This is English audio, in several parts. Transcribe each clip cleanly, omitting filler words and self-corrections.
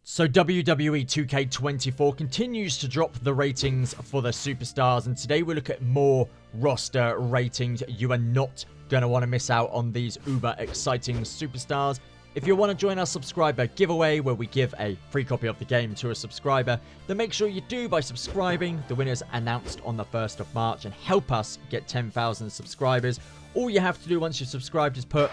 So WWE 2K24 continues to drop the ratings for the superstars, and today we look at more roster ratings. You are not going to want to miss out on these uber exciting superstars. If you want to join our subscriber giveaway where we give a free copy of the game to a subscriber, then make sure you do by subscribing. The winners announced on the 1st of March and help us get 10,000 subscribers. All you have to do once you've subscribed is put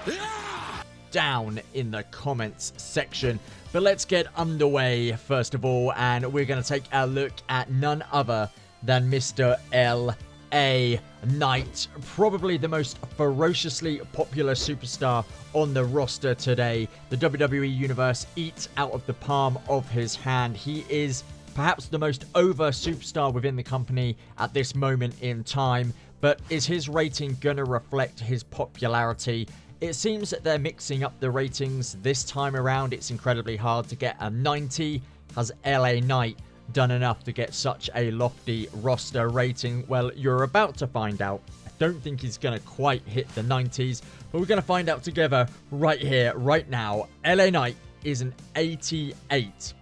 down in the comments section. But let's get underway first of all, and we're going to take a look at none other than Mr. LA Knight, probably the most ferociously popular superstar on the roster today. The WWE Universe eats out of the palm of his hand. He is perhaps the most over superstar within the company at this moment in time, but is his rating going to reflect his popularity? It seems that they're mixing up the ratings this time around. It's incredibly hard to get a 90. Has LA Knight done enough to get such a lofty roster rating? Well, you're about to find out. I don't think he's going to quite hit the 90s, but we're going to find out together right here, right now. LA Knight is an 88.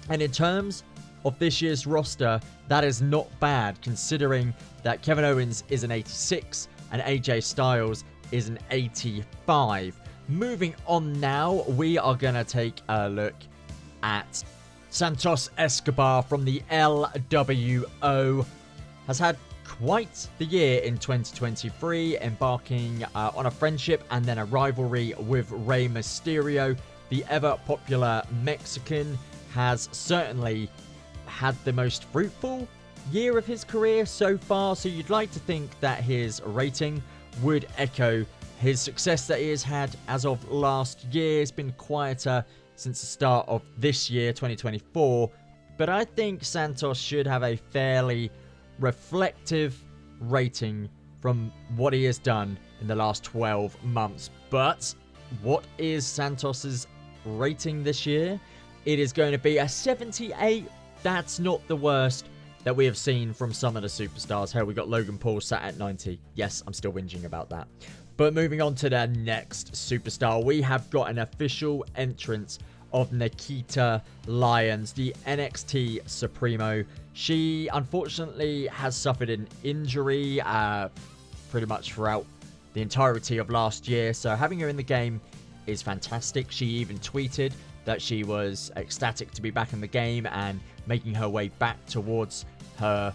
And in terms of this year's roster, that is not bad, considering that Kevin Owens is an 86 and AJ Styles is an 85. Moving on now, we are going to take a look at Santos Escobar from the LWO. Has had quite the year in 2023, embarking on a friendship and then a rivalry with Rey Mysterio. The ever popular Mexican has certainly had the most fruitful year of his career so far, so you'd like to think that his rating would echo his success that he has had as of last year. It's been quieter since the start of this year, 2024, but I think Santos should have a fairly reflective rating from what he has done in the last 12 months. But what is Santos's rating this year? It is going to be a 78. That's not the worst that we have seen from some of the superstars. Hell, we got Logan Paul sat at 90. Yes, I'm still whinging about that. But moving on to the next superstar, we have got an official entrance of Nikita Lyons, the NXT Supremo. She unfortunately has suffered an injury pretty much throughout the entirety of last year, so having her in the game is fantastic. She even tweeted that she was ecstatic to be back in the game and making her way back towards her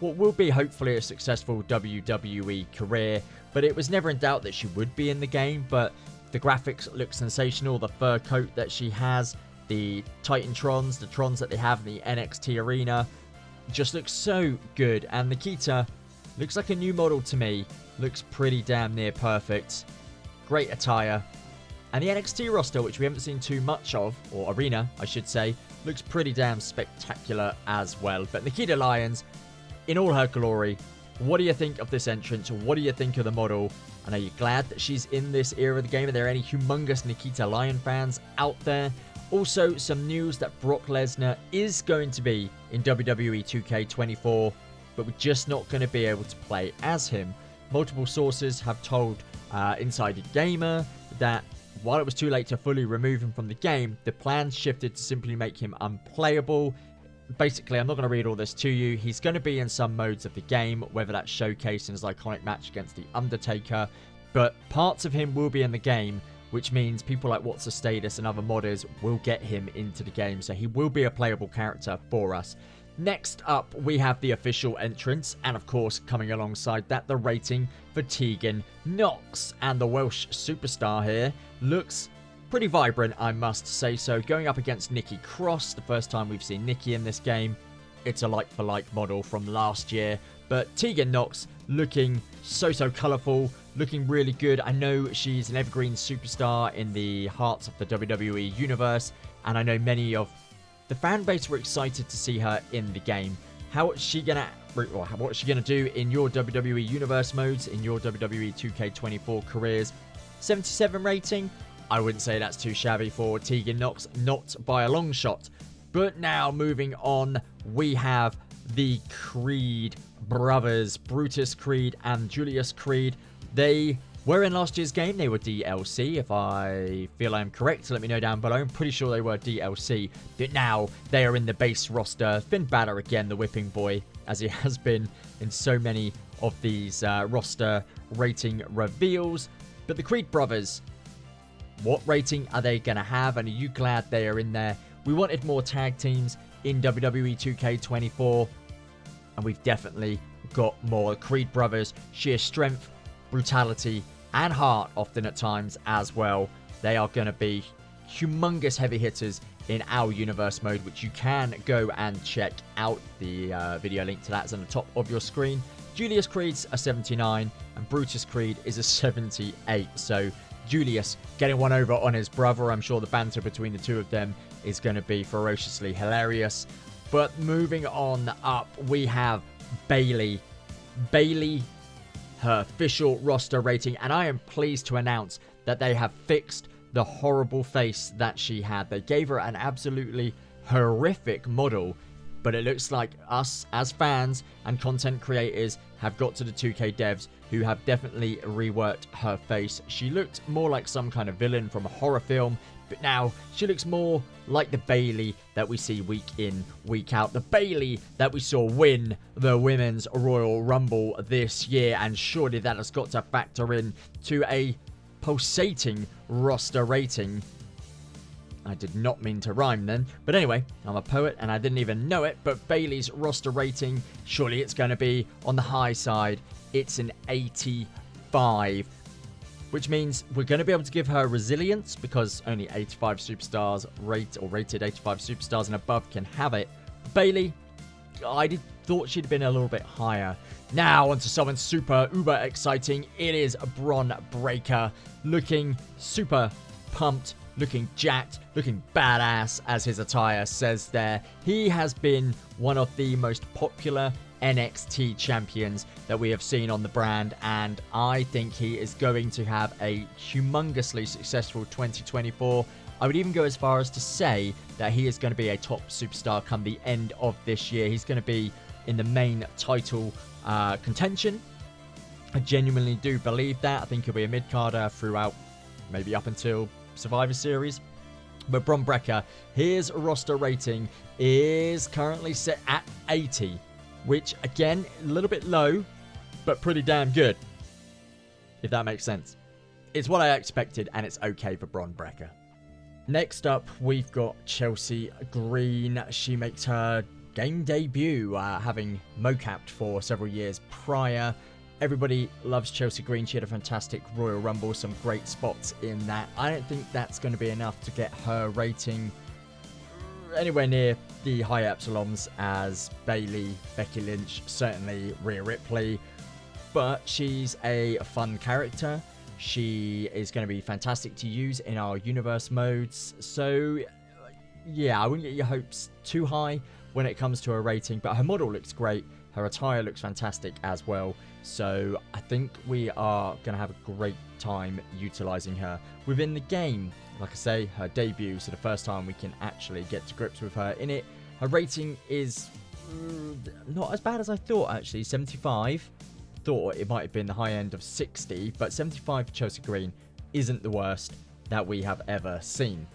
what will be hopefully a successful WWE career. But it was never in doubt that she would be in the game. But the graphics look sensational. The fur coat that she has, the Titantrons, the Trons that they have in the NXT arena, just looks so good. And Nikita looks like a new model to me. Looks pretty damn near perfect. Great attire. And the NXT roster, which we haven't seen too much of, or arena, I should say, looks pretty damn spectacular as well. But Nikita Lyons, in all her glory, what do you think of this entrance? What do you think of the model? And are you glad that she's in this era of the game? Are there any humongous Nikita Lyon fans out there? Also, some news that Brock Lesnar is going to be in WWE 2K24, but we're just not going to be able to play as him. Multiple sources have told Insider Gamer that while it was too late to fully remove him from the game, the plans shifted to simply make him unplayable. Basically, I'm not going to read all this to you. He's going to be in some modes of the game, whether that's showcasing his iconic match against The Undertaker, but parts of him will be in the game, which means people like What's the Status and other modders will get him into the game, so he will be a playable character for us. Next up, we have the official entrance, and of course, coming alongside that, the rating for Tegan Nox. And the Welsh superstar here looks pretty vibrant, I must say so. Going up against Nikki Cross, the first time we've seen Nikki in this game. It's a like-for-like model from last year. But Tegan Nox looking so colourful, looking really good. I know she's an evergreen superstar in the hearts of the WWE Universe, and I know many of the fan base were excited to see her in the game. What's she gonna do in your WWE Universe modes, in your WWE 2K24 careers? 77 rating? I wouldn't say that's too shabby for Tegan Nox, not by a long shot. But now, moving on, we have the Creed brothers, Brutus Creed and Julius Creed. They were in last year's game. They were DLC. If I feel I'm correct, let me know down below. I'm pretty sure they were DLC. But now they are in the base roster. Finn Balor again, the whipping boy, as he has been in so many of these roster rating reveals. But the Creed brothers, what rating are they going to have? And are you glad they are in there? We wanted more tag teams in WWE 2K24. And we've definitely got more. Creed brothers, sheer strength, brutality, and heart often at times as well. They are going to be humongous heavy hitters in our universe mode, which you can go and check out. The video link to that is on the top of your screen. Julius Creed's a 79 and Brutus Creed is a 78. So Julius getting one over on his brother. I'm sure the banter between the two of them is going to be ferociously hilarious. But moving on up, we have Bayley. Bayley, her official roster rating, and I am pleased to announce that they have fixed the horrible face that she had. They gave her an absolutely horrific model, but it looks like us as fans and content creators have got to the 2K devs who have definitely reworked her face. She looked more like some kind of villain from a horror film, but now she looks more like the Bayley that we see week in, week out. The Bayley that we saw win the Women's Royal Rumble this year. And surely that has got to factor in to a pulsating roster rating. I did not mean to rhyme then. But anyway, I'm a poet and I didn't even know it. But Bayley's roster rating, surely it's going to be on the high side. It's an 85. Which means we're going to be able to give her resilience because only 85 superstars rated 85 superstars and above can have it. Bayley, I thought she'd been a little bit higher. Now onto someone super uber exciting. It is Bron Breakker, looking super pumped, looking jacked, looking badass, as his attire says there. He has been one of the most popular NXT champions that we have seen on the brand, and I think he is going to have a humongously successful 2024. I would even go as far as to say that he is going to be a top superstar come the end of this year. He's going to be in the main title contention. I genuinely do believe that. I think he'll be a mid-carder throughout, maybe up until Survivor Series. But Bron Breakker, his roster rating is currently set at 80. Which, again, a little bit low, but pretty damn good. If that makes sense. It's what I expected, and it's okay for Bron Breakker. Next up, we've got Chelsea Green. She makes her game debut, having mocapped for several years prior. Everybody loves Chelsea Green. She had a fantastic Royal Rumble, some great spots in that. I don't think that's going to be enough to get her rating anywhere near the high epsilons as Bayley, Becky Lynch, certainly Rhea Ripley. But she's a fun character. She is going to be fantastic to use in our universe modes. So, yeah, I wouldn't get your hopes too high when it comes to her rating. But her model looks great. Her attire looks fantastic as well. So, I think we are going to have a great time utilizing her within the game. Like I say, her debut, so the first time we can actually get to grips with her in it. Her rating is not as bad as I thought, actually. 75. Thought it might have been the high end of 60, but 75 for Chelsea Green isn't the worst that we have ever seen.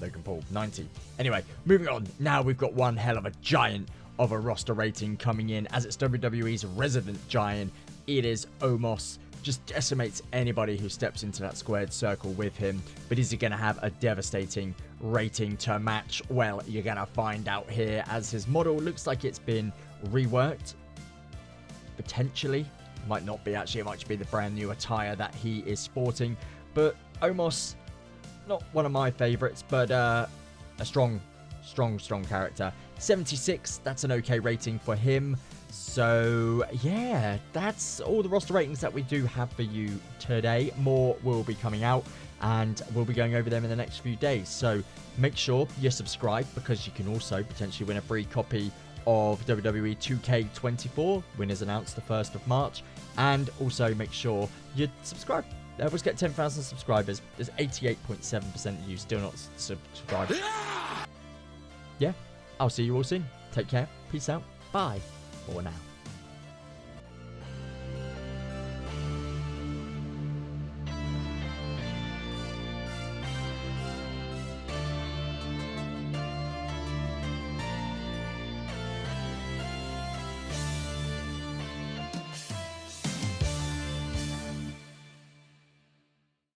Logan Paul, 90. Anyway, moving on. Now we've got one hell of a giant of a roster rating coming in, as it's WWE's resident giant. It is Omos. Just decimates anybody who steps into that squared circle with him. But is he going to have a devastating rating to match? Well, you're going to find out here, as his model looks like it's been reworked. Potentially. Might not be, actually. It might just be the brand new attire that he is sporting. But Omos, not one of my favorites, but a strong character. 76, that's an okay rating for him. So, yeah, that's all the roster ratings that we do have for you today. More will be coming out, and we'll be going over them in the next few days. So, make sure you're subscribed, because you can also potentially win a free copy of WWE 2K24. Winners announced the 1st of March. And also make sure you subscribe. Let's get 10,000 subscribers. There's 88.7% of you still not subscribed. Yeah, I'll see you all soon. Take care. Peace out. Bye for now.